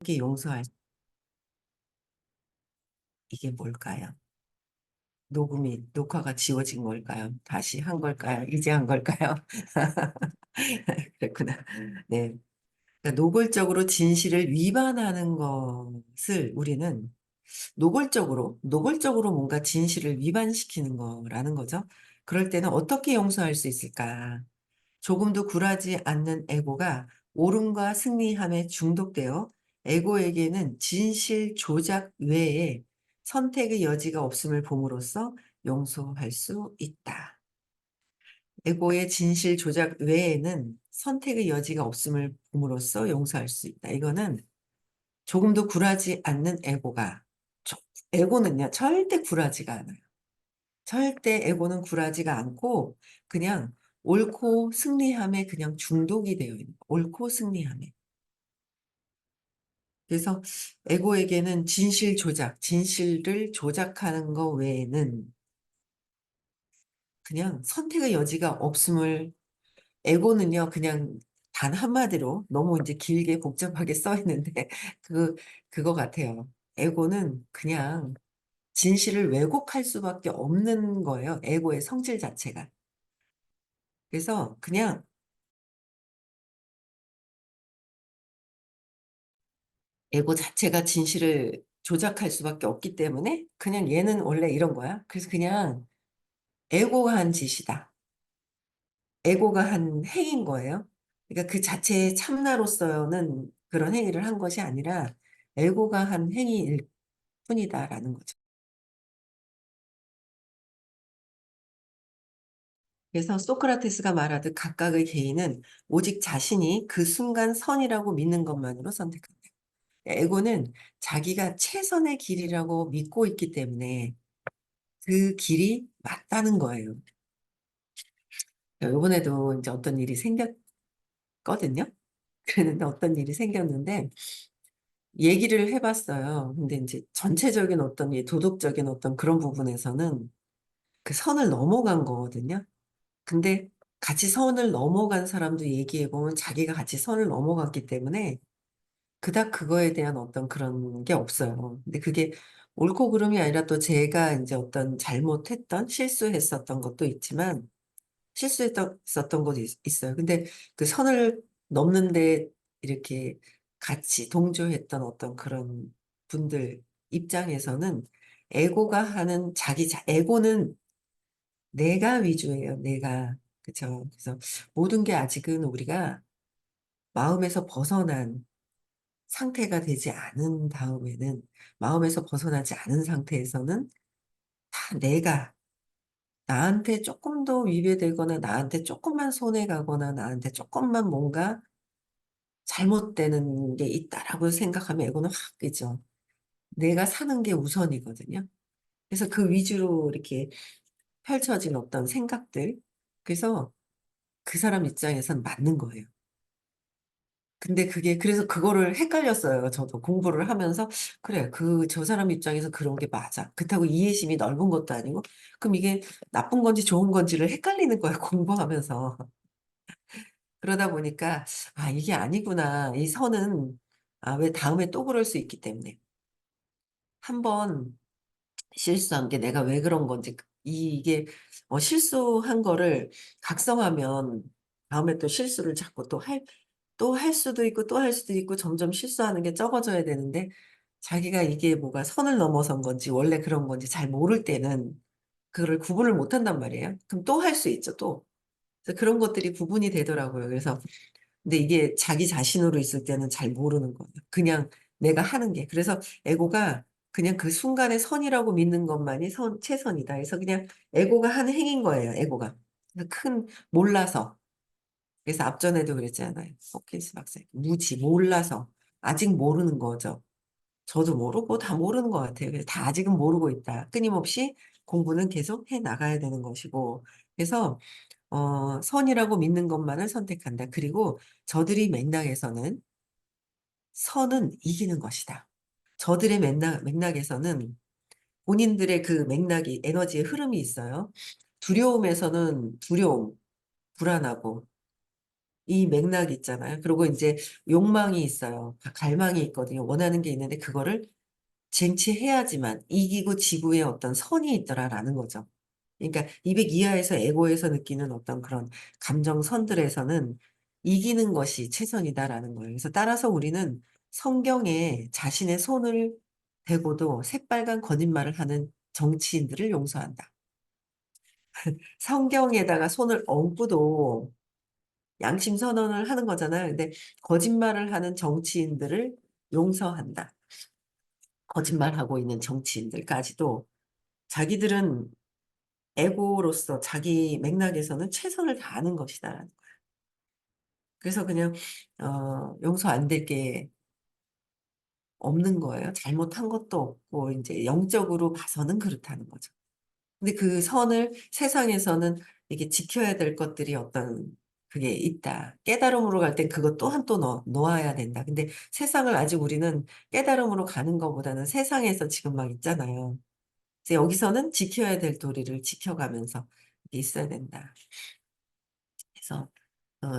이게 용서할 이게 뭘까요? 녹화가 지워진 걸까요? 다시 한 걸까요? 이제 한 걸까요? 그랬구나. 네. 그러니까 노골적으로 진실을 위반하는 것을 우리는 노골적으로 뭔가 진실을 위반시키는 거라는 거죠. 그럴 때는 어떻게 용서할 수 있을까? 조금도 굴하지 않는 에고가 옳음과 승리함에 중독되어 에고에게는 진실 조작 외에 선택의 여지가 없음을 봄으로써 용서할 수 있다. 에고의 진실 조작 외에는 선택의 여지가 없음을 봄으로써 용서할 수 있다. 이거는 조금도 굴하지 않는 에고가, 조- 에고는요, 절대 굴하지가 않아요. 절대 에고는 굴하지가 않고 그냥 옳고 승리함에 그냥 중독이 되어 있는 옳고 승리함에. 그래서 에고에게는 진실을 조작하는 거 외에는 그냥 선택의 여지가 없음을 에고는요, 그냥 단 한마디로 너무 이제 길게 복잡하게 써 있는데 그 그거 같아요. 에고는 그냥 진실을 왜곡할 수밖에 없는 거예요. 에고의 성질 자체가. 그래서 그냥 에고 자체가 진실을 조작할 수밖에 없기 때문에 그냥 얘는 원래 이런 거야. 그래서 그냥 에고가 한 짓이다. 에고가 한 행인 거예요. 그러니까 그 자체의 참나로서는 그런 행위를 한 것이 아니라 에고가 한 행위일 뿐이다라는 거죠. 그래서 소크라테스가 말하듯 각각의 개인은 오직 자신이 그 순간 선이라고 믿는 것만으로 선택한다. 에고는 자기가 최선의 길이라고 믿고 있기 때문에 그 길이 맞다는 거예요. 요번에도 이제 어떤 일이 생겼거든요. 그랬는데 어떤 일이 생겼는데 얘기를 해봤어요. 근데 이제 전체적인 어떤 도덕적인 어떤 그런 부분에서는 그 선을 넘어간 거거든요. 근데 같이 선을 넘어간 사람도 얘기해보면 자기가 같이 선을 넘어갔기 때문에 그닥 그거에 대한 어떤 그런 게 없어요. 근데 그게 옳고 그름이 아니라 또 제가 이제 어떤 실수했었던 것도 있지만 있었던 것도 있어요. 근데 그 선을 넘는데 이렇게 같이 동조했던 어떤 그런 분들 입장에서는 에고는 내가 위주예요. 내가. 그쵸. 그래서 모든 게 아직은 우리가 마음에서 벗어난 상태가 되지 않은 다음에는 마음에서 벗어나지 않은 상태에서는 다 내가 나한테 조금 더 위배되거나 나한테 조금만 손해 가거나 나한테 조금만 뭔가 잘못되는 게 있다라고 생각하면 에고는 확 끄죠. 내가 사는 게 우선이거든요. 그래서 그 위주로 이렇게 펼쳐진 어떤 생각들. 그래서 그 사람 입장에선 맞는 거예요. 근데 그래서 그거를 헷갈렸어요. 저도 공부를 하면서. 그래, 저 사람 입장에서 그런 게 맞아. 그렇다고 이해심이 넓은 것도 아니고. 그럼 이게 나쁜 건지 좋은 건지를 헷갈리는 거예요. 공부하면서. 그러다 보니까, 아, 이게 아니구나. 이 선은, 아, 왜 다음에 또 그럴 수 있기 때문에. 한번 실수한 게 내가 왜 그런 건지, 이게, 실수한 거를 각성하면 다음에 또 실수를 자꾸 또 할 수도 있고 또 할 수도 있고 점점 실수하는 게 적어져야 되는데 자기가 이게 뭐가 선을 넘어선 건지 원래 그런 건지 잘 모를 때는 그거를 구분을 못 한단 말이에요. 그럼 또 할 수 있죠, 또. 그래서 그런 것들이 구분이 되더라고요. 그래서 근데 이게 자기 자신으로 있을 때는 잘 모르는 거예요. 그냥 내가 하는 게. 그래서 에고가 그냥 그 순간의 선이라고 믿는 것만이 최선이다. 그래서 그냥 에고가 하는 행인 거예요, 에고가. 그래서 몰라서. 그래서 앞전에도 그랬잖아요. 호키스 박사. 몰라서. 아직 모르는 거죠. 저도 모르고 다 모르는 것 같아요. 그래서 다 아직은 모르고 있다. 끊임없이 공부는 계속 해 나가야 되는 것이고. 그래서, 선이라고 믿는 것만을 선택한다. 그리고 저들이 맥락에서는 선은 이기는 것이다. 저들의 맥락에서는 본인들의 그 맥락이, 에너지의 흐름이 있어요. 두려움, 불안하고, 이 맥락 있잖아요. 그리고 이제 욕망이 있어요. 갈망이 있거든요. 원하는 게 있는데 그거를 쟁취해야지만 이기고 지구에 어떤 선이 있더라라는 거죠. 그러니까 200 이하에서 에고에서 느끼는 어떤 그런 감정선들에서는 이기는 것이 최선이다라는 거예요. 그래서 따라서 우리는 성경에 자신의 손을 대고도 새빨간 거짓말을 하는 정치인들을 용서한다. 성경에다가 손을 얹고도 양심 선언을 하는 거잖아요. 근데 거짓말을 하는 정치인들을 용서한다. 거짓말하고 있는 정치인들까지도 자기들은 에고로서 자기 맥락에서는 최선을 다하는 것이다. 그래서 그냥 용서 안 될 게 없는 거예요. 잘못한 것도 없고 이제 영적으로 봐서는 그렇다는 거죠. 근데 그 선을 세상에서는 이게 지켜야 될 것들이 어떤 그게 있다. 깨달음으로 갈 땐 그것 또한 또 놓아야 된다. 근데 세상을 아직 우리는 깨달음으로 가는 것보다는 세상에서 지금 막 있잖아요. 그래서 여기서는 지켜야 될 도리를 지켜가면서 있어야 된다. 그래서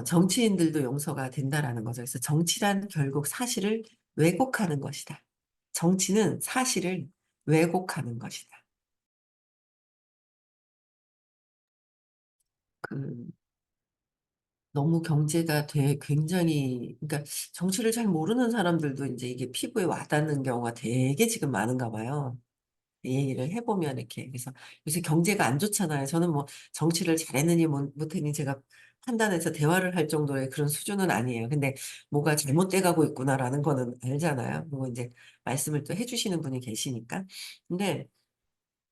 정치인들도 용서가 된다라는 거죠. 그래서 정치란 결국 사실을 왜곡하는 것이다. 정치는 사실을 왜곡하는 것이다. 그 너무 경제가 굉장히 그러니까 정치를 잘 모르는 사람들도 이제 이게 피부에 와닿는 경우가 되게 지금 많은가 봐요. 이 얘기를 해보면 이렇게 그래서 요새 경제가 안 좋잖아요. 저는 뭐 정치를 잘했느니 못했니 제가 판단해서 대화를 할 정도의 그런 수준은 아니에요. 근데 뭐가 잘못돼 가고 있구나라는 거는 알잖아요. 그리고 이제 말씀을 또 해주시는 분이 계시니까. 근데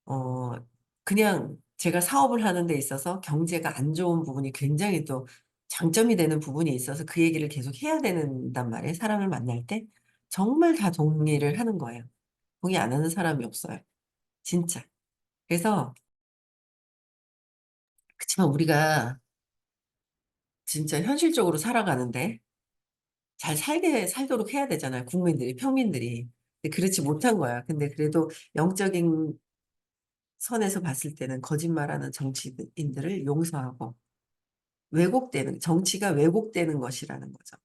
어 그냥 제가 사업을 하는 데 있어서 경제가 안 좋은 부분이 굉장히 또 장점이 되는 부분이 있어서 그 얘기를 계속 해야 된단 말이에요. 사람을 만날 때 정말 다 동의를 하는 거예요. 동의 안 하는 사람이 없어요. 진짜. 그래서 그치만 우리가 진짜 현실적으로 살아가는데 잘 살게 살도록 해야 되잖아요. 국민들이, 평민들이. 근데 그렇지 못한 거야. 근데 그래도 영적인 선에서 봤을 때는 거짓말하는 정치인들을 용서하고 정치가 왜곡되는 것이라는 거죠.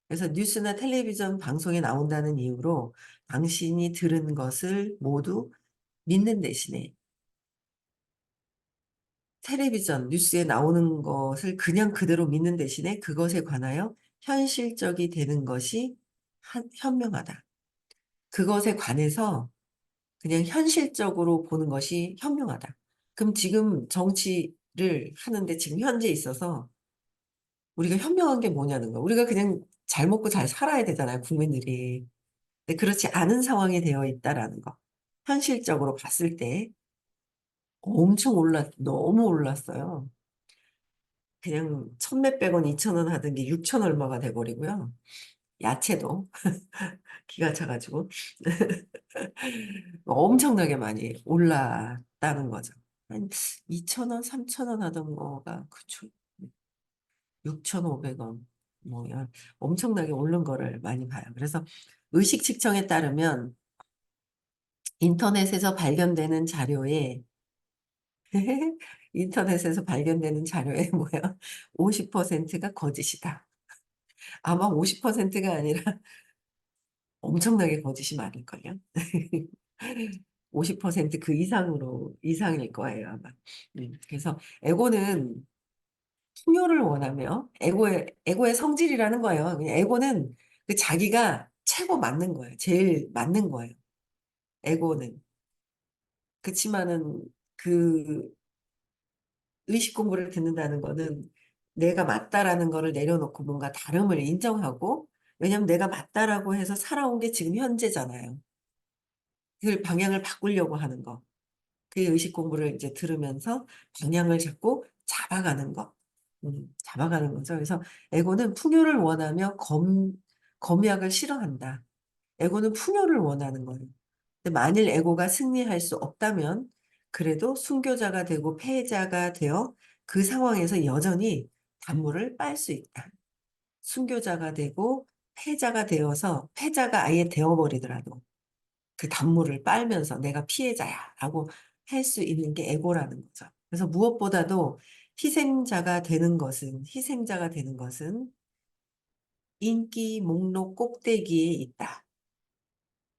그래서 뉴스나 텔레비전 방송에 나온다는 이유로 당신이 들은 것을 모두 믿는 대신에 텔레비전, 뉴스에 나오는 것을 그냥 그대로 믿는 대신에 그것에 관하여 현실적이 되는 것이 현명하다. 그것에 관해서 그냥 현실적으로 보는 것이 현명하다. 그럼 지금 정치를 하는데 지금 현재 있어서 우리가 현명한 게 뭐냐는 거. 우리가 그냥 잘 먹고 잘 살아야 되잖아요, 국민들이. 근데 그렇지 않은 상황이 되어 있다라는 거. 현실적으로 봤을 때 엄청 너무 올랐어요. 그냥 천 몇백 원, 이천 원 하던 게 육천 얼마가 돼버리고요. 야채도 기가 차가지고 엄청나게 많이 올랐다는 거죠. 한 이천 원, 삼천 원 하던 거가 그쵸. 6,500원. 엄청나게 오른 거를 많이 봐요. 그래서 의식 측정에 따르면 인터넷에서 발견되는 자료에 인터넷에서 발견되는 자료에 뭐야? 50%가 거짓이다. 아마 50%가 아니라 엄청나게 거짓이 많을걸요. 50%그 이상일 거예요, 아마. 그래서 에고는 풍요를 원하며, 에고의 성질이라는 거예요. 그냥 에고는 그 자기가 최고 맞는 거예요. 제일 맞는 거예요. 에고는. 그치만은 그 의식 공부를 듣는다는 거는 내가 맞다라는 거를 내려놓고 뭔가 다름을 인정하고, 왜냐면 내가 맞다라고 해서 살아온 게 지금 현재잖아요. 그 방향을 바꾸려고 하는 거. 그 의식 공부를 이제 들으면서 방향을 잡고 잡아가는 거. 잡아가는 거죠. 그래서 에고는 풍요를 원하며 검약을 싫어한다. 에고는 풍요를 원하는 거예요. 근데 만일 에고가 승리할 수 없다면 그래도 순교자가 되고 패자가 되어 그 상황에서 여전히 단물을 빨 수 있다. 순교자가 되고 패자가 되어서 패자가 아예 되어버리더라도 그 단물을 빨면서 내가 피해자야라고 할 수 있는 게 에고라는 거죠. 그래서 무엇보다도 희생자가 되는 것은 인기 목록 꼭대기에 있다.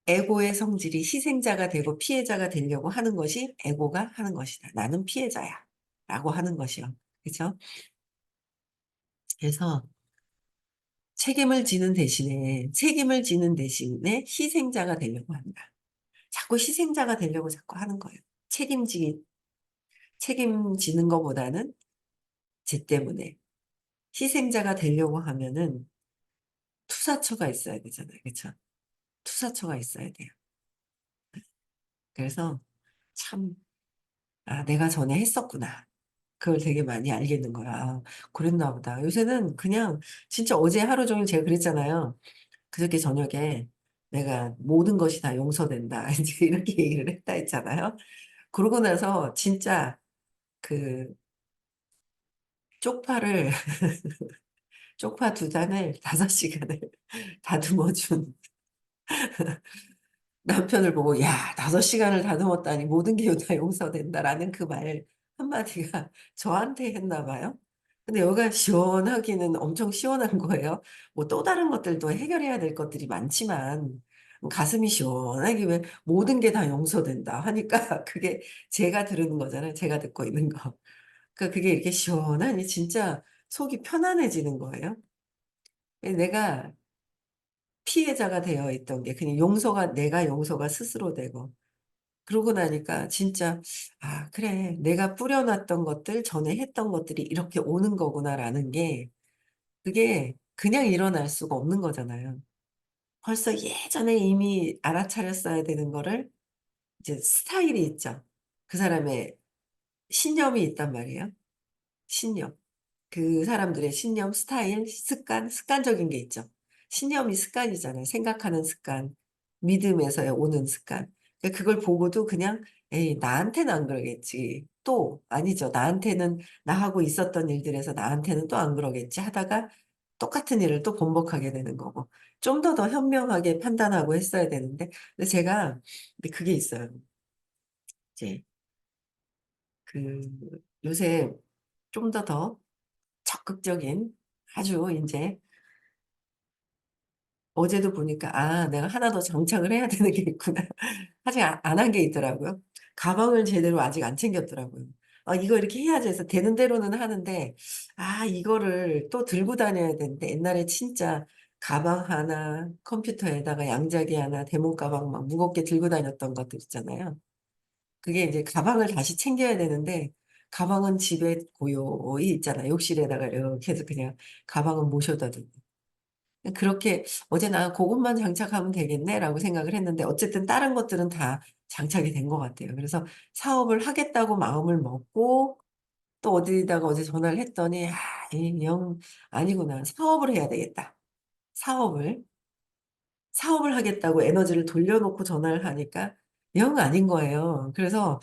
에고의 성질이 희생자가 되고 피해자가 되려고 하는 것이 에고가 하는 것이다. 나는 피해자야. 라고 하는 것이요. 그죠? 그래서 책임을 지는 대신에 희생자가 되려고 한다. 자꾸 희생자가 되려고 자꾸 하는 거예요. 책임지, 책임지는 것보다는 쟤 때문에. 희생자가 되려고 하면은 투사처가 있어야 되잖아요. 그쵸? 투사처가 있어야 돼요. 그래서 참, 아, 내가 전에 했었구나. 그걸 되게 많이 알게 된 거야. 아, 그랬나 보다. 요새는 그냥 진짜 어제 하루 종일 제가 그랬잖아요. 그저께 저녁에 내가 모든 것이 다 용서된다. 이제 이렇게 얘기를 했다 했잖아요. 그러고 나서 진짜 그 쪽파를, 쪽파 두 단을 5시간을 다듬어준 남편을 보고, 야, 5시간을 다듬었다니 모든 게 다 용서된다라는 그 말 한마디가 저한테 했나 봐요. 근데 여기가 시원하기는 엄청 시원한 거예요. 뭐 또 다른 것들도 해결해야 될 것들이 많지만, 가슴이 시원하게 왜 모든 게 다 용서된다 하니까 그게 제가 들은 거잖아요. 제가 듣고 있는 거. 그러니까 그게 이렇게 시원하니 진짜 속이 편안해지는 거예요. 내가 피해자가 되어 있던 게 그냥 내가 용서가 스스로 되고 그러고 나니까 진짜 아, 그래. 내가 뿌려놨던 것들, 전에 했던 것들이 이렇게 오는 거구나라는 게 그게 그냥 일어날 수가 없는 거잖아요. 벌써 예전에 이미 알아차렸어야 되는 거를 이제 스타일이 있죠. 그 사람의 신념이 있단 말이에요. 신념. 그 사람들의 신념, 스타일, 습관적인 게 있죠. 신념이 습관이잖아요. 생각하는 습관, 믿음에서 오는 습관. 그러니까 그걸 보고도 그냥, 에이, 나한테는 안 그러겠지. 또, 아니죠. 나한테는, 나하고 있었던 일들에서 나한테는 또 안 그러겠지 하다가 똑같은 일을 또 번복하게 되는 거고. 좀 더 현명하게 판단하고 했어야 되는데. 근데 제가, 근데 그게 있어요. 이제, 그, 요새 좀 더 적극적인 아주 이제 어제도 보니까 아 내가 하나 더 장착을 해야 되는 게 있구나. 아직 안 한 게 있더라고요. 가방을 제대로 아직 안 챙겼더라고요. 이거 이렇게 해야지 해서 되는 대로는 하는데 아 이거를 또 들고 다녀야 되는데 옛날에 진짜 가방 하나 컴퓨터에다가 양자기 하나 대문 가방 막 무겁게 들고 다녔던 것들 있잖아요. 그게 이제 가방을 다시 챙겨야 되는데 가방은 집에 고요히 있잖아요. 욕실에다가 이렇게 해서 그냥 가방은 모셔다 두고. 그렇게 어제 나 그것만 장착하면 되겠네라고 생각을 했는데 어쨌든 다른 것들은 다 장착이 된 것 같아요. 그래서 사업을 하겠다고 마음을 먹고 또 어디다가 어제 전화를 했더니 영 아니구나. 사업을 해야 되겠다. 사업을 사업을 하겠다고 에너지를 돌려놓고 전화를 하니까 영 아닌 거예요. 그래서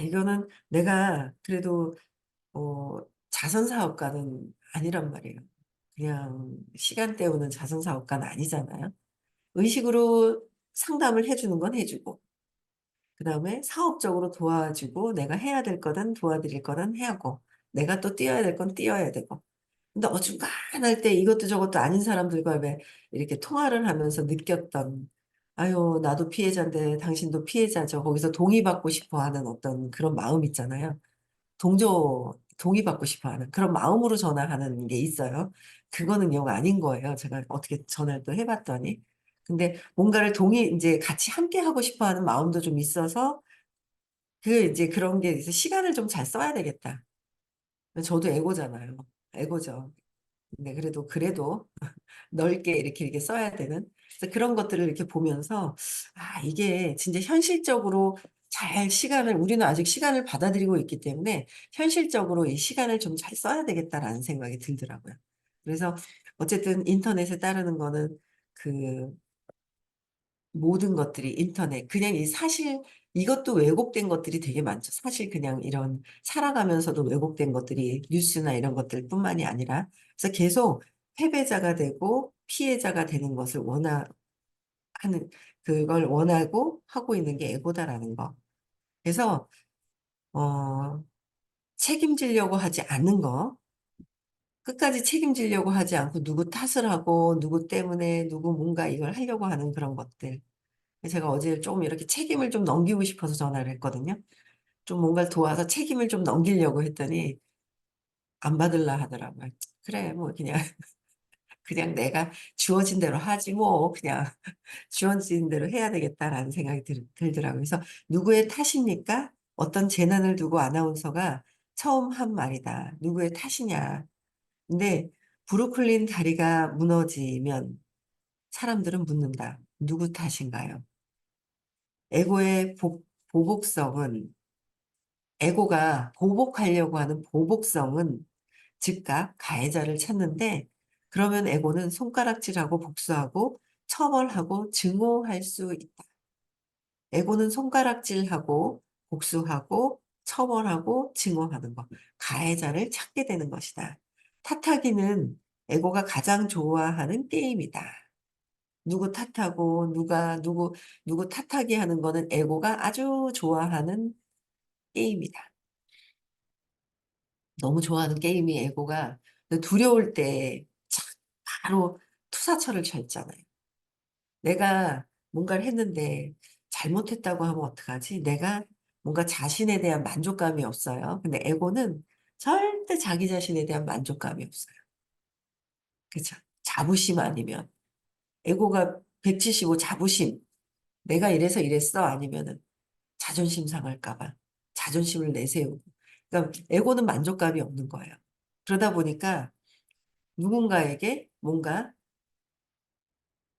이거는 내가 그래도 자선 사업가는 아니란 말이에요. 그냥 시간 때우는 자선 사업가는 아니잖아요. 의식으로 상담을 해주는 건 해주고, 그 다음에 사업적으로 도와주고, 내가 해야 될 거는 도와드릴 거는 해야고, 내가 또 뛰어야 될 건 뛰어야 되고. 근데 어중간할 때 이것도 저것도 아닌 사람들과 왜 이렇게 통화를 하면서 느꼈던, 아유, 나도 피해자인데 당신도 피해자죠. 거기서 동의받고 싶어 하는 어떤 그런 마음 있잖아요. 동의받고 싶어 하는 그런 마음으로 전화하는 게 있어요. 그거는 영 아닌 거예요. 제가 어떻게 전화를 또 해봤더니. 근데 뭔가를 이제 같이 함께 하고 싶어 하는 마음도 좀 있어서 이제 그런 게 있어 시간을 좀 잘 써야 되겠다. 저도 에고잖아요. 에고죠. 근데 그래도 넓게 이렇게 써야 되는 그래서 그런 것들을 이렇게 보면서 이게 진짜 현실적으로 잘 우리는 아직 시간을 받아들이고 있기 때문에 현실적으로 이 시간을 좀 잘 써야 되겠다라는 생각이 들더라고요. 그래서 어쨌든 인터넷에 따르는 거는 그 모든 것들이 그냥 이것도 왜곡된 것들이 되게 많죠. 사실 그냥 이런 살아가면서도 왜곡된 것들이 뉴스나 이런 것들 뿐만이 아니라 그래서 계속 패배자가 되고 피해자가 되는 것을 하는, 그걸 원하고 하고 있는 게 에고다라는 거. 그래서, 어, 책임지려고 하지 않는 거. 끝까지 책임지려고 하지 않고 누구 탓을 하고 누구 때문에 누구 뭔가 이걸 하려고 하는 그런 것들. 제가 어제 좀 이렇게 책임을 좀 넘기고 싶어서 전화를 했거든요. 좀 뭔가를 도와서 책임을 좀 넘기려고 했더니 안 받을라 하더라고요. 그래, 뭐 그냥 그냥 내가 주어진 대로 하지 뭐 그냥 주어진 대로 해야 되겠다라는 생각이 들더라고요. 그래서 누구의 탓입니까? 어떤 재난을 두고 아나운서가 처음 한 말이다. 누구의 탓이냐? 근데 브루클린 다리가 무너지면 사람들은 묻는다. 누구 탓인가요? 에고의 보복성은 에고가 보복하려고 하는 보복성은 즉각 가해자를 찾는데 그러면 에고는 손가락질하고 복수하고 처벌하고 증오할 수 있다. 에고는 손가락질하고 복수하고 처벌하고 증오하는 것, 가해자를 찾게 되는 것이다. 탓하기는 에고가 가장 좋아하는 게임이다. 누구 탓하고 누구 탓하게 하는 거는 에고가 아주 좋아하는 게임이다. 너무 좋아하는 게임이 에고가 두려울 때 착 바로 투사처를 쳤잖아요. 내가 뭔가를 했는데 잘못했다고 하면 어떡하지? 내가 뭔가 자신에 대한 만족감이 없어요. 근데 에고는 절대 자기 자신에 대한 만족감이 없어요. 그렇죠? 자부심 아니면 에고가 175 자부심. 내가 이래서 이랬어 아니면은 자존심 상할까 봐 자존심을 내세우고. 그러니까 에고는 만족감이 없는 거예요. 그러다 보니까 누군가에게 뭔가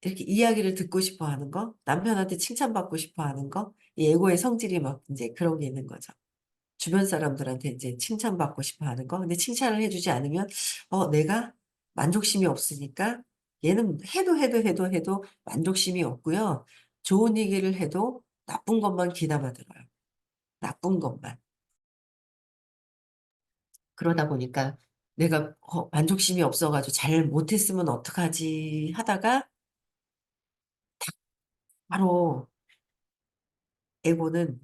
이렇게 이야기를 듣고 싶어 하는 거, 남편한테 칭찬받고 싶어 하는 거, 이 에고의 성질이 막 이제 그런 게 있는 거죠. 주변 사람들한테 이제 칭찬받고 싶어 하는 거. 근데 칭찬을 해주지 않으면, 내가 만족심이 없으니까 얘는 해도 만족심이 없고요. 좋은 얘기를 해도 나쁜 것만 귀담아 들어요. 나쁜 것만. 그러다 보니까 내가 만족심이 없어가지고 잘 못했으면 어떡하지 하다가 바로 에고는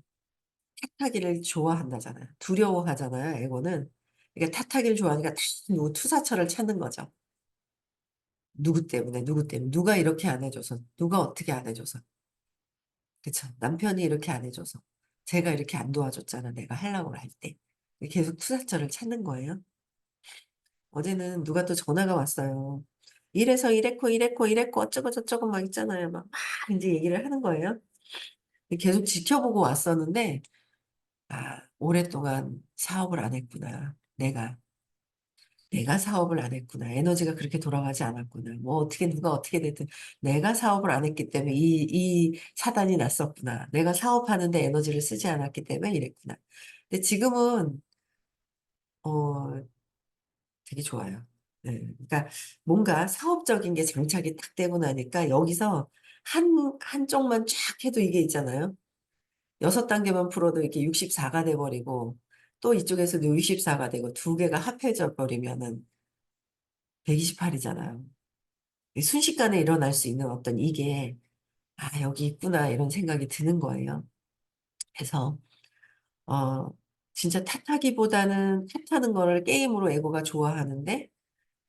탓하기를 좋아한다잖아요. 두려워하잖아요, 에고는. 그러니까 탓하기를 좋아하니까 다 누구 투사처를 찾는 거죠. 누구 때문에, 누가 이렇게 안 해줘서, 누가 어떻게 안 해줘서. 그쵸. 남편이 이렇게 안 해줘서. 제가 이렇게 안 도와줬잖아, 내가 하려고 할 때. 계속 투사처를 찾는 거예요. 어제는 누가 또 전화가 왔어요. 이래서 이랬고 어쩌고 저쩌고 막 있잖아요. 막 이제 얘기를 하는 거예요. 계속 지켜보고 왔었는데, 오랫동안 사업을 안 했구나. 내가 사업을 안 했구나. 에너지가 그렇게 돌아가지 않았구나. 뭐 어떻게 누가 어떻게 됐든 내가 사업을 안 했기 때문에 이 사단이 났었구나. 내가 사업하는데 에너지를 쓰지 않았기 때문에 이랬구나. 근데 지금은 어 되게 좋아요. 네. 그러니까 뭔가 사업적인 게 장착이 딱 되고 나니까 여기서 한쪽만 쫙 해도 이게 있잖아요. 6단계만 풀어도 이렇게 64가 돼버리고 또 이쪽에서도 64가 되고 두 개가 합해져 버리면은 128이잖아요. 순식간에 일어날 수 있는 어떤 이게, 여기 있구나, 이런 생각이 드는 거예요. 그래서, 어, 진짜 탓하기보다는 탓하는 거를 게임으로 에고가 좋아하는데,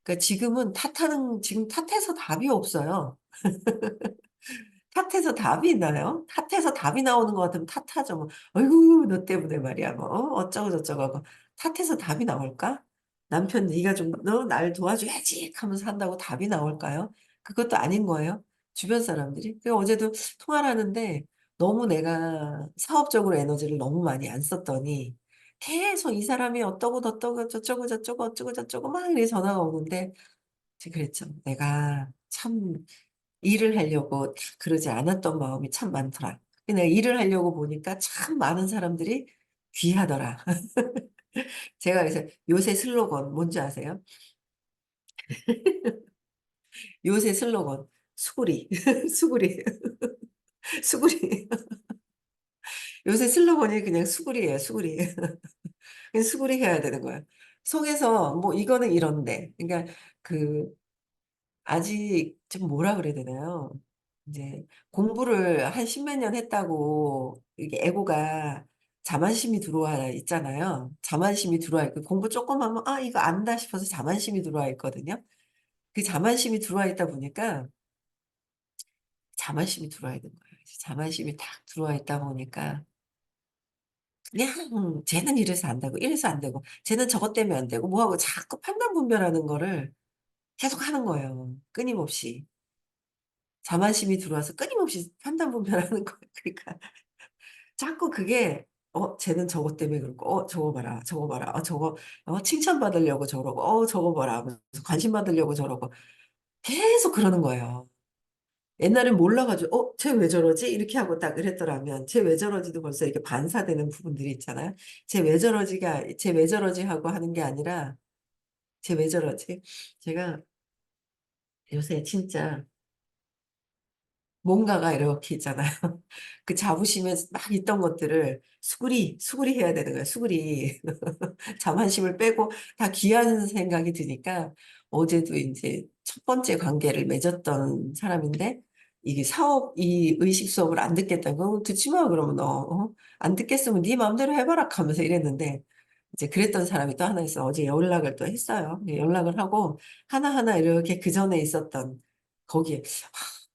그러니까 지금 탓해서 답이 없어요. 탓해서 답이 있나요? 탓해서 답이 나오는 것 같으면 탓하죠. 뭐, 어이구, 너 때문에 말이야. 뭐, 어쩌고 저쩌고 하고. 탓해서 답이 나올까? 남편 네가 좀, 너 날 도와줘야지 하면서 한다고 답이 나올까요? 그것도 아닌 거예요. 주변 사람들이. 어제도 통화를 하는데 너무 내가 사업적으로 에너지를 너무 많이 안 썼더니 계속 이 사람이 어떠고 저떠고 저쩌고 저쩌고 어쩌고 저쩌고 막 이래 전화가 오는데 제가 그랬죠. 내가 참 일을 하려고 그러지 않았던 마음이 참 많더라. 내가 일을 하려고 보니까 참 많은 사람들이 귀하더라. 제가 그래서 요새 슬로건 뭔지 아세요? 요새 슬로건 수구리, 수구리, 수구리. 요새 슬로건이 그냥 수구리예요, 수구리. 그냥 수구리 해야 되는 거야. 속에서 뭐 이거는 이런데, 그러니까 그 아직 좀 뭐라 그래야 되나요? 이제 공부를 한 십몇 년 했다고 이게 에고가 자만심이 들어와 있잖아요. 자만심이 들어와 있고 공부 조금 하면 아 이거 안다 싶어서 자만심이 들어와 있거든요. 그 자만심이 들어와 있다 보니까 자만심이 들어와 있는 거예요. 자만심이 딱 들어와 있다 보니까 그냥 쟤는 이래서 안 되고 이래서 안 되고 쟤는 저것 때문에 안 되고 뭐하고 자꾸 판단 분별하는 거를 계속 하는 거예요. 끊임없이. 자만심이 들어와서 끊임없이 판단 분별하는 거예요. 그러니까 자꾸 그게 쟤는 저것 때문에 그렇고 저거 봐라 저거 봐라 저거 칭찬받으려고 저러고 저거 봐라 하면서 관심 받으려고 저러고 계속 그러는 거예요. 옛날엔 몰라가지고 쟤 왜 저러지? 이렇게 하고 딱 그랬더라면 쟤 왜 저러지도 벌써 이렇게 반사되는 부분들이 있잖아요. 쟤 왜 저러지 하고 하는 게 아니라 쟤 왜 저러지? 제가 요새 진짜 뭔가가 이렇게 있잖아요. 그 자부심에 막 있던 것들을 수그리 해야 되는 거예요. 수그리. 자만심을 빼고 다 귀한 생각이 드니까 어제도 이제 첫 번째 관계를 맺었던 사람인데 이게 이 의식 수업을 안 듣겠다는 거 듣지 마 그러면 너 안 듣겠으면 네 마음대로 해봐라 하면서 이랬는데 이제 그랬던 사람이 또 하나 있어. 어제 연락을 또 했어요. 연락을 하고 하나하나 이렇게 그 전에 있었던 거기에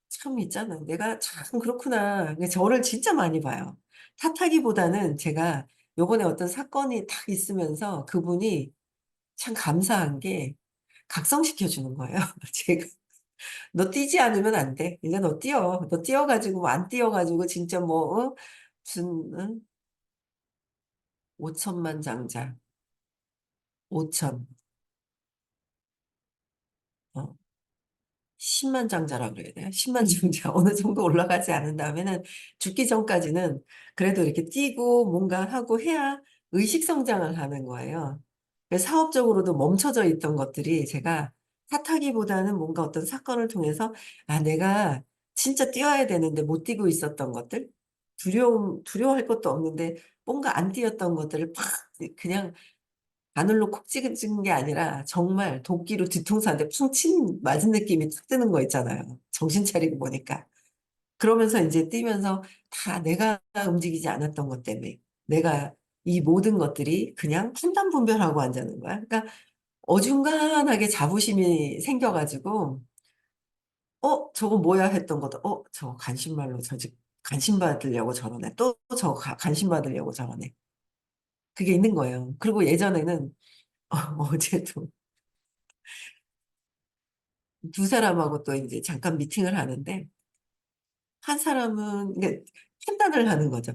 참 있잖아. 내가 참 그렇구나. 근데 저를 진짜 많이 봐요. 탓하기보다는 제가 요번에 어떤 사건이 딱 있으면서 그분이 참 감사한 게 각성시켜 주는 거예요. 제가 너 뛰지 않으면 안 돼. 이제 너 뛰어. 너 뛰어가지고 뭐 안 뛰어가지고 진짜 뭐 무슨 5천만 장자 5천 10만 장자라 그래야 돼요. 10만 장자 어느 정도 올라가지 않은 다음에는 죽기 전까지는 그래도 이렇게 뛰고 뭔가 하고 해야 의식 성장을 하는 거예요. 그래서 사업적으로도 멈춰져 있던 것들이 제가 탓하기보다는 뭔가 어떤 사건을 통해서 아, 내가 진짜 뛰어야 되는데 못 뛰고 있었던 것들 두려워할 것도 없는데 뭔가 안 뛰었던 것들을 팍 그냥 바늘로 콕 찍은 게 아니라 정말 도끼로 뒤통수 한테 푹 맞은 느낌이 탁 드는 거 있잖아요. 정신 차리고 보니까. 그러면서 이제 뛰면서 다 내가 움직이지 않았던 것 때문에 내가 이 모든 것들이 그냥 판단 분별하고 앉는 거야. 그러니까 어중간하게 자부심이 생겨가지고 저거 뭐야 했던 것도 저거 간신말로 관심 받으려고 저러네. 또 저거 관심 받으려고 저러네. 그게 있는 거예요. 그리고 예전에는 어제도 두 사람하고 또 이제 잠깐 미팅을 하는데 한 사람은 그러니까 판단을 하는 거죠.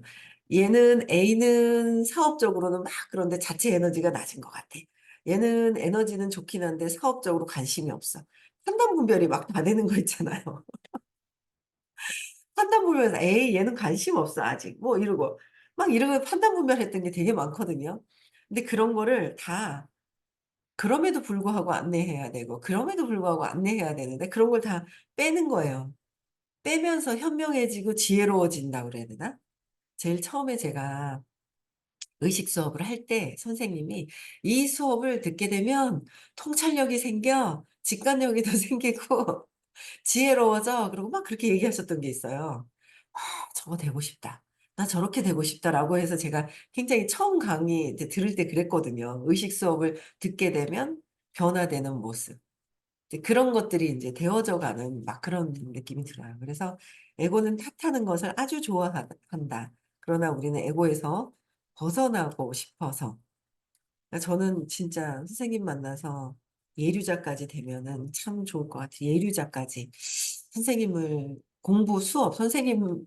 얘는 A는 사업적으로는 막 그런데 자체 에너지가 낮은 것 같아. 얘는 에너지는 좋긴 한데 사업적으로 관심이 없어. 판단 분별이 막 다 되는 거 있잖아요. 판단 분별에서 에이 얘는 관심 없어 아직 뭐 이러고 막 이러고 판단 분별했던 게 되게 많거든요. 근데 그런 거를 다 그럼에도 불구하고 안내해야 되고 그럼에도 불구하고 안내해야 되는데 그런 걸 다 빼는 거예요. 빼면서 현명해지고 지혜로워진다 그래야 되나? 제일 처음에 제가 의식 수업을 할 때 선생님이 이 수업을 듣게 되면 통찰력이 생겨, 직관력이 더 생기고 지혜로워져. 그리고 막 그렇게 얘기하셨던 게 있어요. 아, 저거 되고 싶다. 나 저렇게 되고 싶다라고 해서 제가 굉장히 처음 강의 이제 들을 때 그랬거든요. 의식 수업을 듣게 되면 변화되는 모습. 이제 그런 것들이 이제 되어져 가는 막 그런 느낌이 들어요. 그래서 에고는 탓하는 것을 아주 좋아한다. 그러나 우리는 에고에서 벗어나고 싶어서. 그러니까 저는 진짜 선생님 만나서 예류자까지 되면은 참 좋을 것 같아요. 예류자까지. 선생님을 수업, 선생님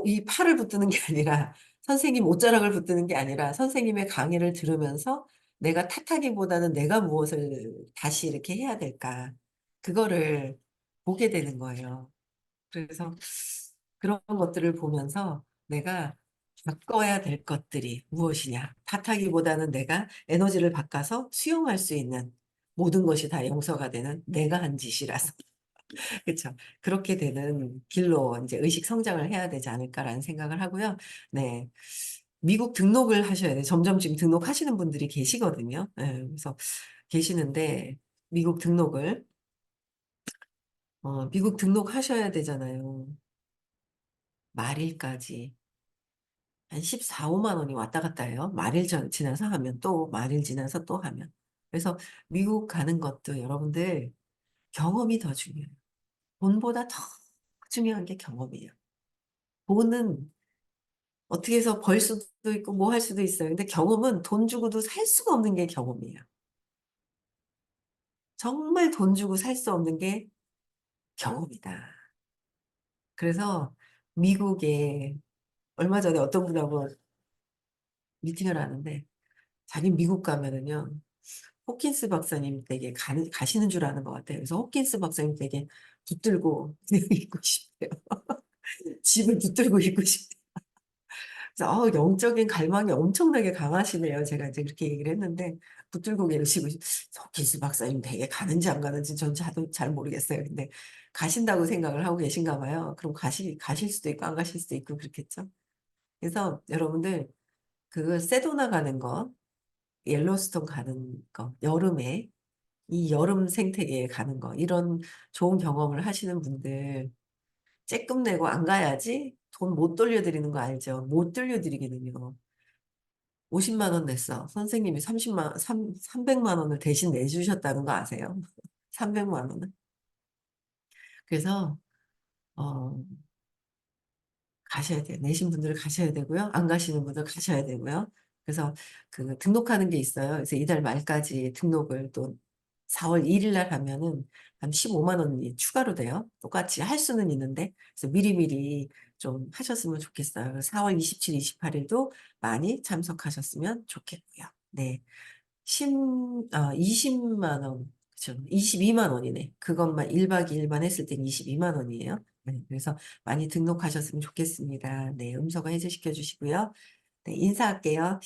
이 팔을 붙드는 게 아니라 선생님 옷자락을 붙드는 게 아니라 선생님의 강의를 들으면서 내가 탓하기보다는 내가 무엇을 다시 이렇게 해야 될까 그거를 보게 되는 거예요. 그래서 그런 것들을 보면서 내가 바꿔야 될 것들이 무엇이냐 탓하기보다는 내가 에너지를 바꿔서 수용할 수 있는 모든 것이 다 용서가 되는 내가 한 짓이라서 그렇죠. 그렇게 되는 길로 이제 의식 성장을 해야 되지 않을까라는 생각을 하고요. 네. 미국 등록을 하셔야 돼요. 점점 지금 등록하시는 분들이 계시거든요. 네, 그래서 계시는데 미국 등록하셔야 되잖아요. 말일까지. 한 14, 5만 원이 왔다 갔다 해요. 말일 지나서 하면 또 말일 지나서 또 하면. 그래서 미국 가는 것도 여러분들 경험이 더 중요해요. 돈보다 더 중요한 게 경험이에요. 돈은 어떻게 해서 벌 수도 있고 뭐 할 수도 있어요. 근데 경험은 돈 주고도 살 수가 없는 게 경험이에요. 정말 돈 주고 살 수 없는 게 경험이다. 그래서 미국에 얼마 전에 어떤 분하고 미팅을 하는데 자기 미국 가면은요. 호킨스 박사님 댁에 가시는 줄 아는 것 같아요. 그래서 호킨스 박사님 댁에 붙들고 있고 싶대요. 집을 붙들고 있고 싶대요. 그래서 영적인 갈망이 엄청나게 강하시네요. 제가 이제 그렇게 얘기를 했는데 붙들고 계시고 호킨스 박사님 댁에 가는지 안 가는지 전 잘 모르겠어요. 근데 가신다고 생각을 하고 계신가 봐요. 그럼 가실 수도 있고 안 가실 수도 있고 그렇겠죠. 그래서 여러분들 그 세도나 가는 거, 옐로스톤 가는 거, 여름에 이 여름 생태계에 가는 거, 이런 좋은 경험을 하시는 분들, 쬐끔 내고 안 가야지 돈 못 돌려드리는 거 알죠? 못 돌려드리거든요. 50만 원 냈어. 선생님이 300만 원을 대신 내주셨다는 거 아세요? 300만 원을. 그래서, 어, 가셔야 돼요. 내신 분들은 가셔야 되고요. 안 가시는 분들 가셔야 되고요. 그래서 그 등록하는 게 있어요. 그래서 이달 말까지 등록을 또 4월 1일 날 하면은 한 15만 원이 추가로 돼요. 똑같이 할 수는 있는데 그래서 미리미리 좀 하셨으면 좋겠어요. 4월 27, 28일도 많이 참석하셨으면 좋겠고요. 네. 20만 원, 그죠? 22만 원이네. 그것만 1박 2일만 했을 땐 22만 원이에요. 네, 그래서 많이 등록하셨으면 좋겠습니다. 네, 음소거 해제시켜 주시고요. 네, 인사할게요.